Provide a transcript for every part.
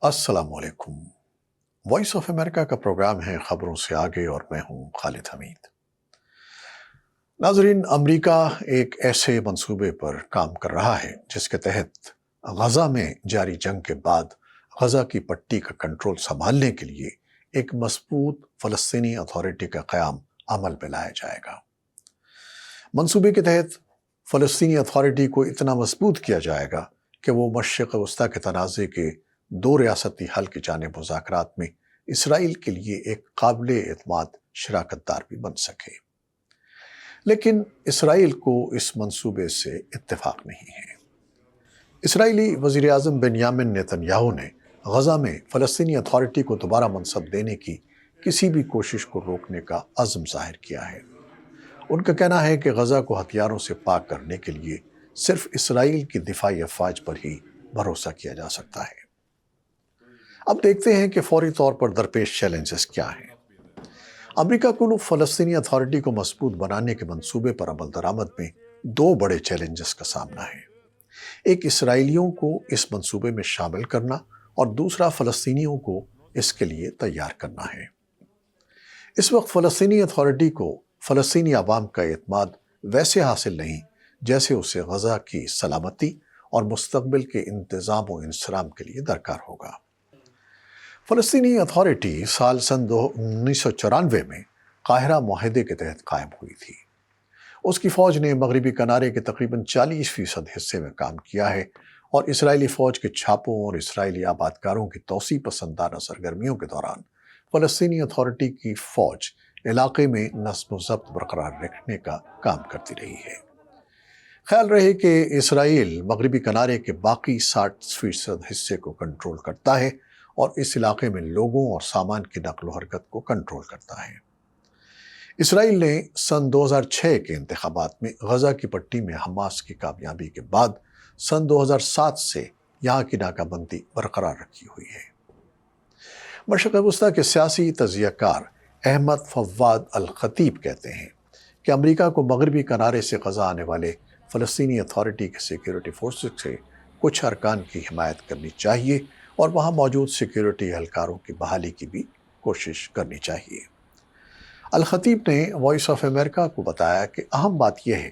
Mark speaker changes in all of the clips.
Speaker 1: السلام علیکم۔ Voice of America کا پروگرام ہے خبروں سے آگے اور میں ہوں خالد حمید۔ ناظرین، امریکہ ایک ایسے منصوبے پر کام کر رہا ہے جس کے تحت غزہ میں جاری جنگ کے بعد غزہ کی پٹی کا کنٹرول سنبھالنے کے لیے ایک مضبوط فلسطینی اتھارٹی کا قیام عمل میں لایا جائے گا۔ منصوبے کے تحت فلسطینی اتھارٹی کو اتنا مضبوط کیا جائے گا کہ وہ مشرق وسطیٰ کے تنازعے کے دو ریاستی حل کی جانب مذاکرات میں اسرائیل کے لیے ایک قابل اعتماد شراکت دار بھی بن سکے۔ لیکن اسرائیل کو اس منصوبے سے اتفاق نہیں ہے۔ اسرائیلی وزیر اعظم بنیامین نیتن نے غزہ میں فلسطینی اتھارٹی کو دوبارہ منصب دینے کی کسی بھی کوشش کو روکنے کا عزم ظاہر کیا ہے۔ ان کا کہنا ہے کہ غزہ کو ہتھیاروں سے پاک کرنے کے لیے صرف اسرائیل کی دفاعی افواج پر ہی بھروسہ کیا جا سکتا ہے۔ اب دیکھتے ہیں کہ فوری طور پر درپیش چیلنجز کیا ہیں۔ امریکہ کو فلسطینی اتھارٹی کو مضبوط بنانے کے منصوبے پر عمل درآمد میں دو بڑے چیلنجز کا سامنا ہے۔ ایک اسرائیلیوں کو اس منصوبے میں شامل کرنا اور دوسرا فلسطینیوں کو اس کے لیے تیار کرنا ہے۔ اس وقت فلسطینی اتھارٹی کو فلسطینی عوام کا اعتماد ویسے حاصل نہیں جیسے اسے غزہ کی سلامتی اور مستقبل کے انتظام و انصرام کے لیے درکار ہوگا۔ فلسطینی اتھارٹی سال 1994 میں قاہرہ معاہدے کے تحت قائم ہوئی تھی۔ اس کی فوج نے مغربی کنارے کے تقریباً 40% حصے میں کام کیا ہے اور اسرائیلی فوج کے چھاپوں اور اسرائیلی آبادکاروں کی توسیع پسندانہ سرگرمیوں کے دوران فلسطینی اتھارٹی کی فوج علاقے میں نظم و ضبط برقرار رکھنے کا کام کرتی رہی ہے۔ خیال رہے کہ اسرائیل مغربی کنارے کے باقی 60% حصے کو کنٹرول کرتا ہے اور اس علاقے میں لوگوں اور سامان کی نقل و حرکت کو کنٹرول کرتا ہے۔ اسرائیل نے سن 2006 کے انتخابات میں غزہ کی پٹی میں حماس کی کامیابی کے بعد سن 2007 سے یہاں کی ناکہ بندی برقرار رکھی ہوئی ہے۔ مشرق وسطیٰ کے سیاسی تجزیہ کار احمد فواد الخطیب کہتے ہیں کہ امریکہ کو مغربی کنارے سے غزہ آنے والے فلسطینی اتھارٹی کے سیکیورٹی فورسز سے کچھ ارکان کی حمایت کرنی چاہیے اور وہاں موجود سیکیورٹی اہلکاروں کی بحالی کی بھی کوشش کرنی چاہیے۔ الخطیب نے وائس آف امریکہ کو بتایا کہ اہم بات یہ ہے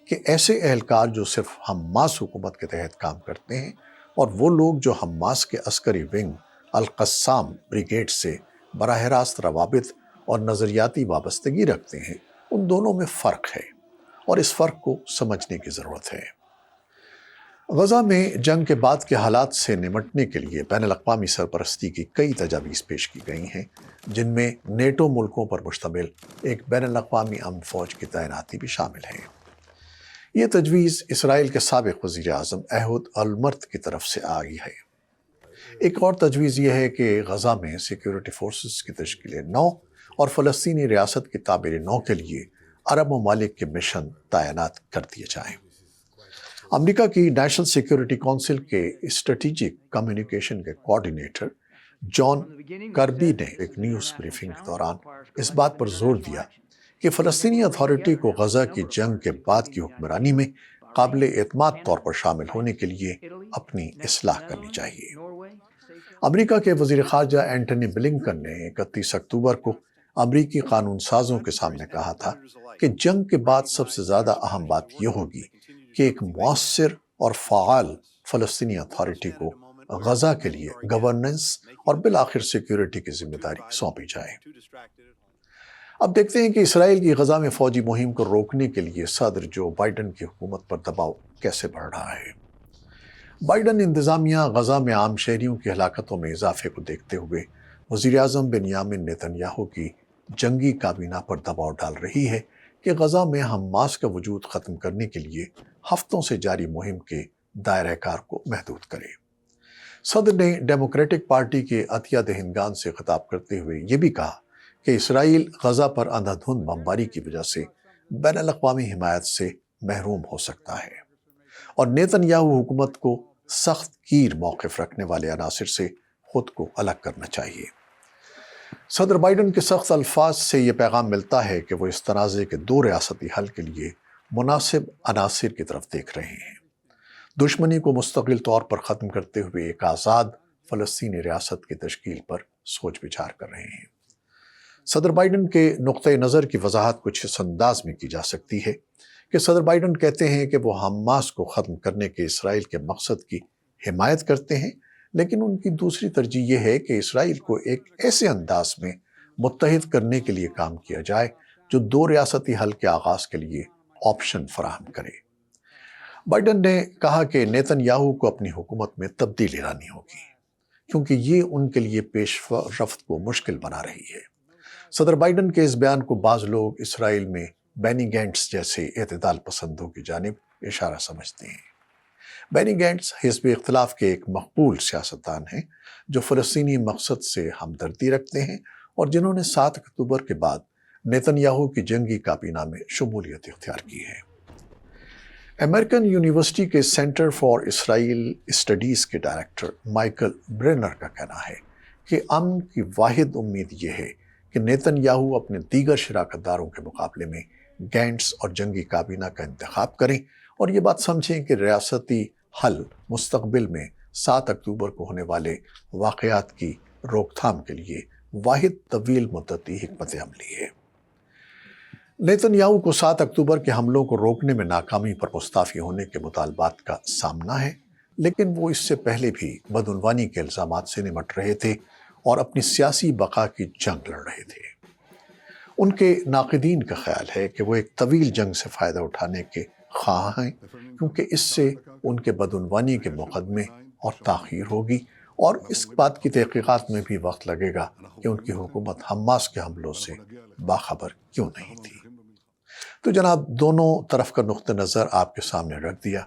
Speaker 1: کہ ایسے اہلکار جو صرف حماس حکومت کے تحت کام کرتے ہیں اور وہ لوگ جو حماس کے عسکری ونگ القسام بریگیڈ سے براہ راست روابط اور نظریاتی وابستگی رکھتے ہیں، ان دونوں میں فرق ہے اور اس فرق کو سمجھنے کی ضرورت ہے۔ غزہ میں جنگ کے بعد کے حالات سے نمٹنے کے لیے بین الاقوامی سرپرستی کی کئی تجاویز پیش کی گئی ہیں، جن میں نیٹو ملکوں پر مشتمل ایک بین الاقوامی امن فوج کی تعیناتی بھی شامل ہے۔ یہ تجویز اسرائیل کے سابق وزیر اعظم ایہود اولمرت کی طرف سے آئی ہے۔ ایک اور تجویز یہ ہے کہ غزہ میں سیکیورٹی فورسز کی تشکیل نو اور فلسطینی ریاست کی تعبیر نو کے لیے عرب ممالک کے مشن تعینات کر دیے جائیں۔ امریکہ کی نیشنل سیکیورٹی کونسل کے اسٹریٹجک کمیونیکیشن کے کوارڈینیٹر جان کربی نے ایک نیوز بریفنگ کے دوران اس بات پر زور دیا کہ فلسطینی اتھارٹی کو غزہ کی جنگ کے بعد کی حکمرانی میں قابل اعتماد طور پر شامل ہونے کے لیے اپنی اصلاح کرنی چاہیے۔ امریکہ کے وزیر خارجہ اینٹونی بلنکن نے 31 اکتوبر کو امریکی قانون سازوں کے سامنے کہا تھا کہ جنگ کے بعد سب سے زیادہ اہم بات یہ ہوگی کہ ایک مؤثر اور فعال فلسطینی اتھارٹی کو غزہ کے لیے گورننس اور بالآخر سیکیورٹی کی ذمہ داری سونپی جائے۔ اب دیکھتے ہیں کہ اسرائیل کی غزہ میں فوجی مہم کو روکنے کے لیے صدر جو بائیڈن کی حکومت پر دباؤ کیسے بڑھ رہا ہے۔ بائیڈن انتظامیہ غزہ میں عام شہریوں کی ہلاکتوں میں اضافے کو دیکھتے ہوئے وزیر اعظم بنیامین نیتن کی جنگی کابینہ پر دباؤ ڈال رہی ہے کہ غزہ میں حماس کا وجود ختم کرنے کے لیے ہفتوں سے جاری مہم کے دائرہ کار کو محدود کرے۔ صدر نے ڈیموکریٹک پارٹی کے عطیہ دہندگان سے خطاب کرتے ہوئے یہ بھی کہا کہ اسرائیل غزہ پر اندھا دھند بمباری کی وجہ سے بین الاقوامی حمایت سے محروم ہو سکتا ہے اور نیتن حکومت کو سخت گیر موقف رکھنے والے عناصر سے خود کو الگ کرنا چاہیے۔ صدر بائیڈن کے سخت الفاظ سے یہ پیغام ملتا ہے کہ وہ اس تنازع کے دو ریاستی حل کے لیے مناسب عناصر کی طرف دیکھ رہے ہیں۔ دشمنی کو مستقل طور پر ختم کرتے ہوئے ایک آزاد فلسطینی ریاست کی تشکیل پر سوچ بچار کر رہے ہیں۔ صدر بائیڈن کے نقطۂ نظر کی وضاحت کچھ اس انداز میں کی جا سکتی ہے کہ صدر بائیڈن کہتے ہیں کہ وہ حماس کو ختم کرنے کے اسرائیل کے مقصد کی حمایت کرتے ہیں، لیکن ان کی دوسری ترجیح یہ ہے کہ اسرائیل کو ایک ایسے انداز میں متحد کرنے کے لیے کام کیا جائے جو دو ریاستی حل کے آغاز کے لیے آپشن فراہم کرے۔ بائیڈن نے کہا کہ نیتن یاہو کو اپنی حکومت میں تبدیلی لانی ہوگی کیونکہ یہ ان کے لیے پیش رفت کو مشکل بنا رہی ہے۔ صدر بائیڈن کے اس بیان کو بعض لوگ اسرائیل میں بینی گینٹس جیسے اعتدال پسندوں کی جانب اشارہ سمجھتے ہیں۔ بینی گینٹس حزب اختلاف کے ایک مقبول سیاستدان ہیں جو فلسطینی مقصد سے ہمدردی رکھتے ہیں اور جنہوں نے 7 اکتوبر کے بعد نیتن یاہو کی جنگی کابینہ میں شمولیت اختیار کی ہے۔ امریکن یونیورسٹی کے سینٹر فار اسرائیل اسٹڈیز کے ڈائریکٹر مائیکل برینر کا کہنا ہے کہ امن کی واحد امید یہ ہے کہ نیتن یاہو اپنے دیگر شراکت داروں کے مقابلے میں گینٹس اور جنگی کابینہ کا انتخاب کریں اور یہ بات سمجھیں کہ ریاستی حل مستقبل میں 7 اکتوبر کو ہونے والے واقعات کی روک تھام کے لیے واحد طویل مدتی حکمت عملی ہے۔ نیتن یاہو کو 7 اکتوبر کے حملوں کو روکنے میں ناکامی پر مستعفی ہونے کے مطالبات کا سامنا ہے، لیکن وہ اس سے پہلے بھی بدعنوانی کے الزامات سے نمٹ رہے تھے اور اپنی سیاسی بقا کی جنگ لڑ رہے تھے۔ ان کے ناقدین کا خیال ہے کہ وہ ایک طویل جنگ سے فائدہ اٹھانے کے خواہاں ہیں کیونکہ اس سے ان کے بدعنوانی کے مقدمے اور تاخیر ہوگی اور اس بات کی تحقیقات میں بھی وقت لگے گا کہ ان کی حکومت حماس کے حملوں سے باخبر کیوں نہیں تھی۔ تو جناب، دونوں طرف کا نقطہ نظر آپ کے سامنے رکھ دیا۔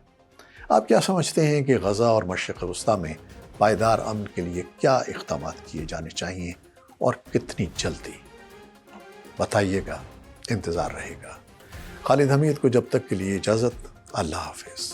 Speaker 1: آپ کیا سمجھتے ہیں کہ غزہ اور مشرق وسطیٰ میں پائیدار امن کے لیے کیا اقدامات کیے جانے چاہیے اور کتنی جلدی؟ بتائیے گا، انتظار رہے گا۔ خالد حمید کو جب تک کے لیے اجازت، اللہ حافظ۔